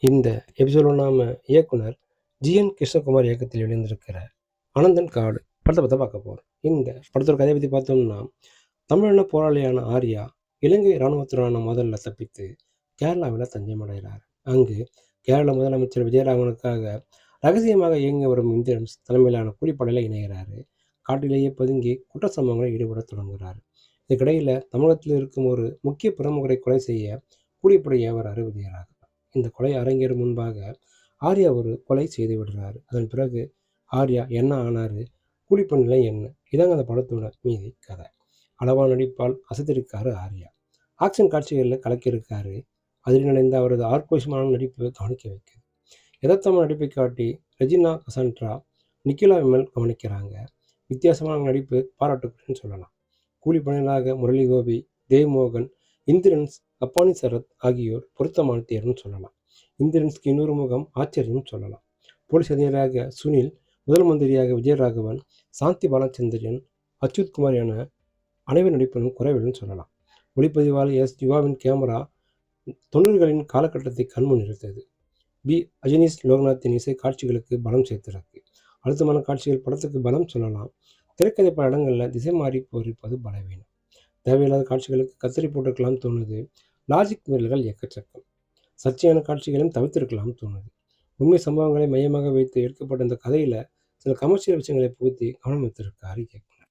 இந்த எபிசோட நாம இயக்குனர் ஜி.என். கிருஷ்ணகுமார் இயக்கத்தில் வெளிவந்திருக்கிற அனந்தன் காடு படத்தை பற்றி பார்க்க போகிறோம். இந்த படத்தோட கதையை பற்றி பார்த்தோம்னா, தமிழின போராளியான ஆர்யா இலங்கை இராணுவத்துடனான மோதலில் தப்பித்து கேரளாவில் தஞ்சம் அடைகிறார். அங்கு கேரள முதலமைச்சர் விஜயராகவனுக்காக ரகசியமாக இயங்கி வரும் இந்திரன்ஸ் தலைமையிலான கூலிப்படையில் இணைகிறாரு. காட்டிலேயே பதுங்கி குற்ற சம்பவங்களை ஈடுபட தொடங்குகிறார். இதுக்கிடையில் தமிழகத்தில் இருக்கும் ஒரு முக்கிய பிரமுகரை கொலை செய்ய கூலிப்படை ஏவராரு விஜயராகவன். இந்த கொலை அரங்கேறும் முன்பாக ஆர்யா ஒரு கொலை செய்து விடுறாரு. அதன் பிறகு ஆர்யா என்ன ஆனாரு, கூலிப்பணிலை என்ன, இதாங்க அந்த படத்தோட மீதி கதை. அளவான நடிப்பால் அசத்திருக்காரு ஆர்யா. ஆக்ஷன் காட்சிகளில் கலக்கியிருக்காரு. அதில் நினைந்த அவரது ஆர்கோஷமான நடிப்பு கவனிக்க வைக்குது. யதார்த்தமான நடிப்பை காட்டி ரெஜினா கசான்ட்ரா, நிக்கிலா விமல் கவனிக்கிறாங்க. வித்தியாசமான நடிப்பு பாராட்டுக்குன்னு சொல்லலாம். கூலிப்பணிகளாக முரளி கோபி, தேவ்மோகன், இந்திரன்ஸ், அப்பானி சரத் ஆகியோர் பொருத்தமான தேர்வுன்னு சொல்லலாம். இந்திரன்ஸ்க்கு இன்னொரு முகம் ஆச்சரியம் சொல்லலாம். போலீஸ் அதிகாரியாக சுனில், முதல் மந்திரியாக விஜயராகவன், சாந்தி பாலச்சந்திரன், அச்சுத் குமார் என அனைவர் நடிப்பினும் குறைவில்லைன்னு சொல்லலாம். ஒளிப்பதிவாளர் எஸ். யுவாவின் கேமரா 90களின் காலகட்டத்தை கண்முன் நிறுத்தது. பி. அஜனீஷ் லோகநாத்தின் இசை காட்சிகளுக்கு பலம் சேர்த்திருக்கு. அழுத்தமான காட்சிகள் படத்துக்கு பலம் சொல்லலாம். திரைக்கதை பல இடங்களில் திசை மாறி போயிருப்பது பலவீனம். தேவையில்லாத காட்சிகளுக்கு கத்தரி போட்டிருக்கலாம் தோணுது. லாஜிக் மீறல்கள் எக்கச்சக்கம். சர்ச்சையான காட்சிகளையும் தவிர்த்திருக்கலாம் தோணுது. உண்மை சம்பவங்களை மையமாக வைத்து எடுக்கப்பட்ட இந்த கதையில் சில கமர்ஷியல் விஷயங்களை புகுத்தி கவனம் வைத்திருக்காரு இயக்குனர்.